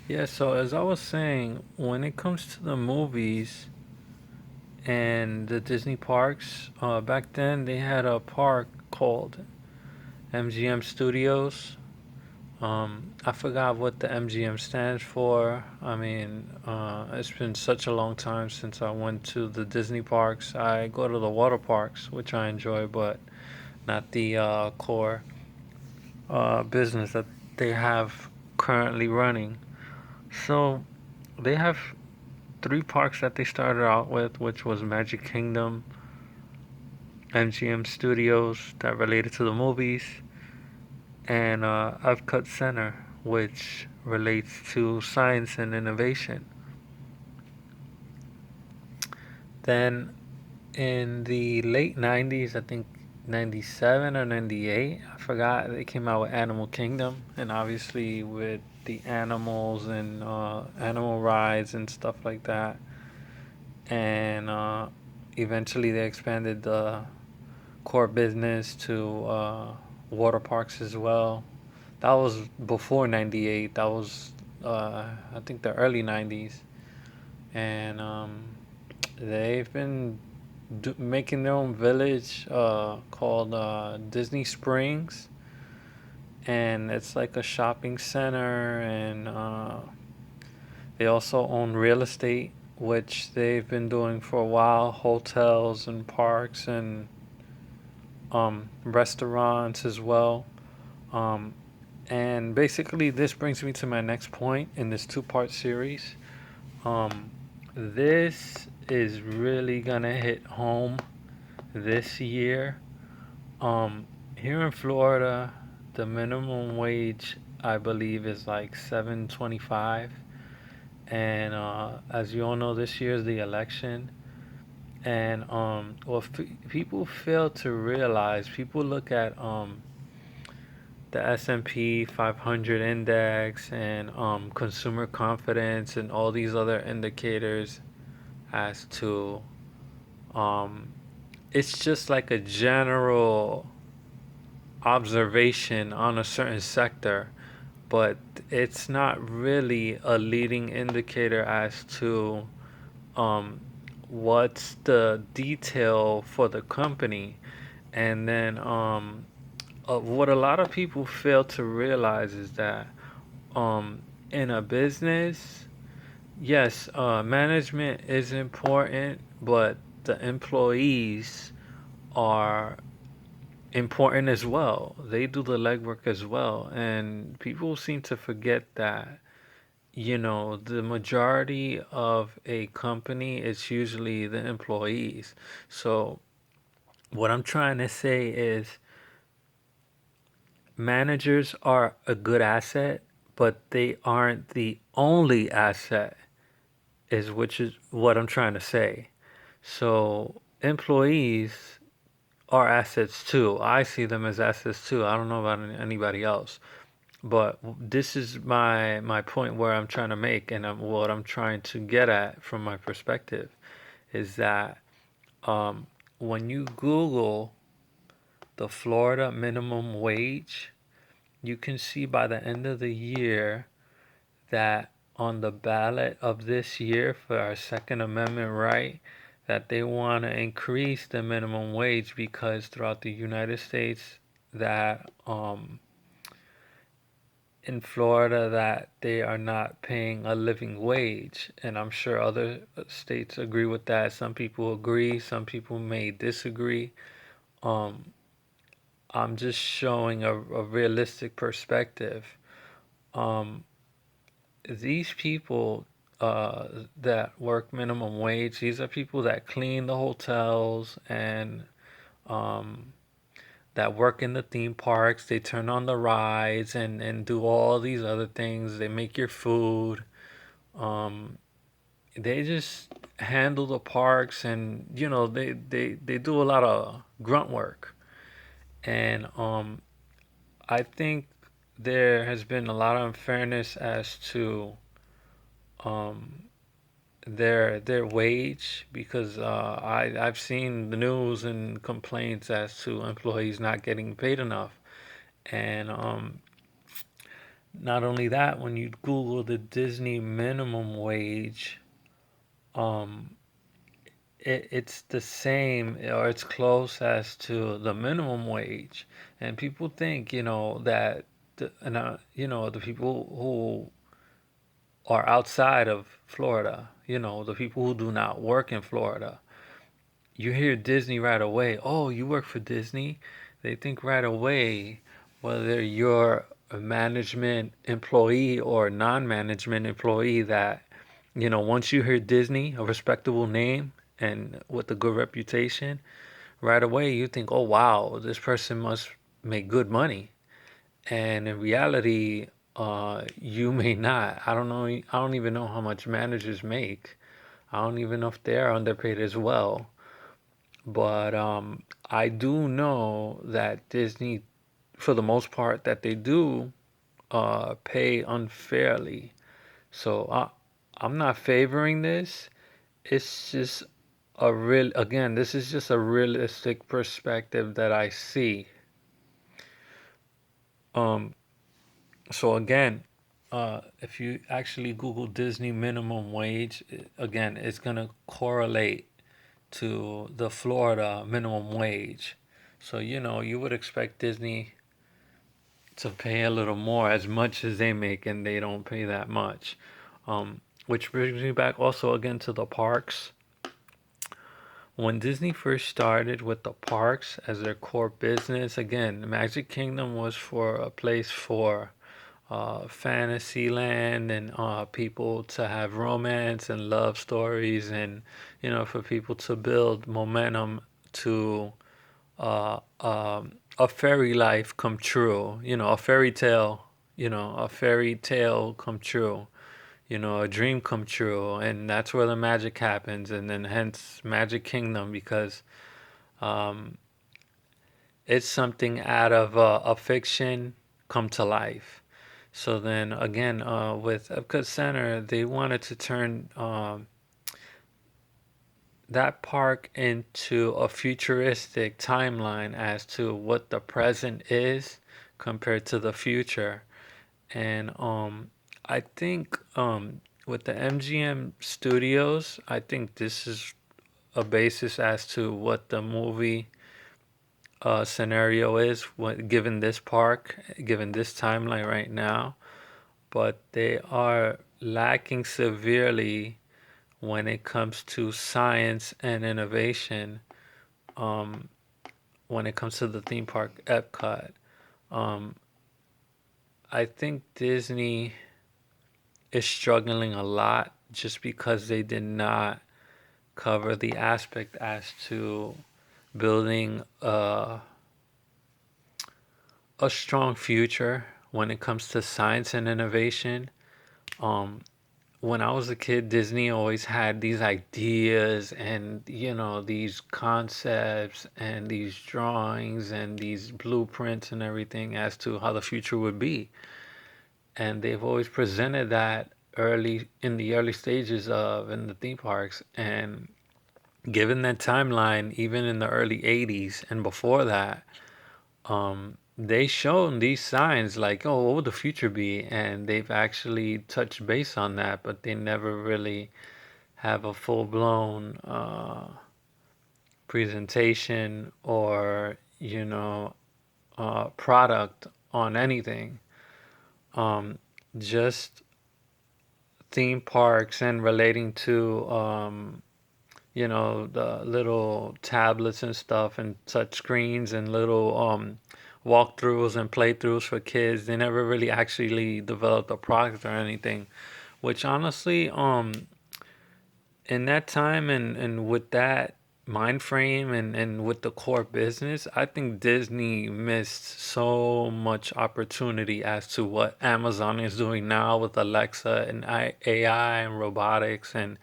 Yeah, so as I was saying, when it comes to the movies and the Disney parks, back then they had a park called MGM Studios. I forgot what the MGM stands for. I mean, it's been such a long time since I went to the Disney parks. I go to the water parks, which I enjoy, but not the core business that they have currently running. So they have three parks that they started out with, which was Magic Kingdom, MGM Studios that related to the movies, and Epcot Center, which relates to science and innovation. Then in the late 90s, I think 97 or 98, I forgot, they came out with Animal Kingdom, and obviously with the animals and animal rides and stuff like that. And eventually they expanded the core business to water parks as well. That was before 98. That was, I think, the early 90s. And they've been making their own village called Disney Springs. And it's like a shopping center. And they also own real estate, which they've been doing for a while, hotels and parks and restaurants as well. Um, and basically, this brings me to my next point in this two-part series. Um, this is really gonna hit home this year. Here in Florida, the minimum wage I believe is like 7.25, and as you all know, this year is the election. And what people fail to realize, people look at the S&P 500 index and consumer confidence and all these other indicators as to um, it's just like a general observation on a certain sector, but it's not really a leading indicator as to um, what's the detail for the company. And then what a lot of people fail to realize is that um, in a business, yes, management is important, but the employees are important as well. They do the legwork as well. And people seem to forget that, the majority of a company is usually the employees. So, what I'm trying to say is managers are a good asset, but they aren't the only asset, is which is what I'm trying to say. So employees are assets too. I see them as assets too. I don't know about anybody else, but this is my point where I'm trying to make, and what I'm trying to get at from my perspective is that um, when you Google the Florida minimum wage, you can see by the end of the year that on the ballot of this year for our Second Amendment right, that they want to increase the minimum wage because throughout the United States, that in Florida, that they are not paying a living wage, and I'm sure other states agree with that. Some people agree, some people may disagree. Um, I'm just showing a realistic perspective. Um, these people that work minimum wage, these are people that clean the hotels and um, that work in the theme parks. They turn on the rides and do all these other things. They make your food. Um, they just handle the parks, and they do a lot of grunt work. And I think there has been a lot of unfairness as to um, their wage, because I've seen the news and complaints as to employees not getting paid enough. And Not only that, when you Google the Disney minimum wage, um, it's the same or it's close as to the minimum wage. And people think, that the people who are outside of Florida, the people who do not work in Florida, you hear Disney right away. Oh, you work for Disney? They think right away whether you're a management employee or non-management employee that, once you hear Disney, a respectable name and with a good reputation, right away you think, oh wow, this person must make good money. And in reality, you may not. I don't know. I don't even know how much managers make. I don't even know if they're underpaid as well. But I do know that Disney, for the most part, that they do pay unfairly. So I'm not favoring this. It's just again, this is just a realistic perspective that I see. Um, so again, if you actually Google Disney minimum wage, again, it's gonna correlate to the Florida minimum wage. So, you would expect Disney to pay a little more as much as they make, and they don't pay that much. Which brings me back also again to the parks. When Disney first started with the parks as their core business, again, Magic Kingdom was for a place for Fantasyland and people to have romance and love stories, and for people to build momentum to a fairy life come true, a fairy tale, a fairy tale come true, a dream come true, and that's where the magic happens, and then hence Magic Kingdom because um, it's something out of a fiction come to life. So then again, with Epcot Center, they wanted to turn that park into a futuristic timeline as to what the present is compared to the future. And I think with the MGM Studios, I think this is a basis as to what the movie scenario is given this park, given this timeline right now. But they are lacking severely when it comes to science and innovation. Um, when it comes to the theme park Epcot, um, I think Disney is struggling a lot just because they did not cover the aspect as to building a strong future when it comes to science and innovation. Um, when I was a kid, Disney always had these ideas and, these concepts and these drawings and these blueprints and everything as to how the future would be. And they've always presented that early in the early stages of in the theme parks. And given that timeline, even in the early 80s and before that, they shown these signs like, oh, what would the future be? And they've actually touched base on that, but they never really have a full blown presentation or, product on anything. Um, just theme parks and relating to, the little tablets and stuff and touch screens and little walkthroughs and playthroughs for kids. They never really actually developed a product or anything, which honestly, in that time and with that mind frame and with the core business, I think Disney missed so much opportunity as to what Amazon is doing now with Alexa and AI and robotics. And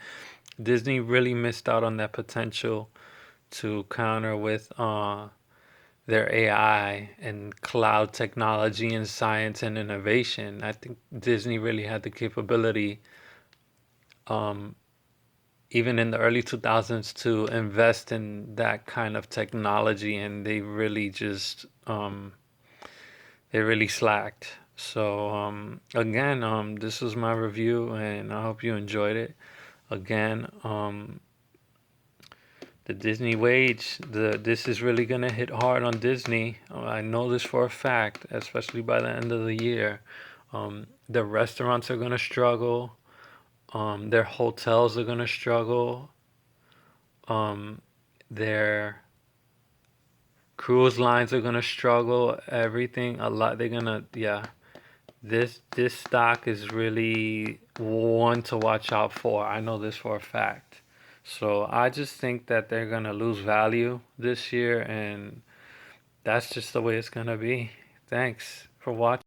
Disney really missed out on that potential to counter with their AI and cloud technology and science and innovation. I think Disney really had the capability, um, even in the early 2000s, to invest in that kind of technology, and they really slacked. So again, this was my review, and I hope you enjoyed it. Again, the Disney wage, this is really gonna hit hard on Disney. I know this for a fact, especially by the end of the year. The restaurants are gonna struggle. Their hotels are gonna struggle. Um, their cruise lines are gonna struggle. Everything, a lot. They're gonna, yeah. This stock is really one to watch out for. I know this for a fact. So I just think that they're gonna lose value this year, and that's just the way it's gonna be. Thanks for watching.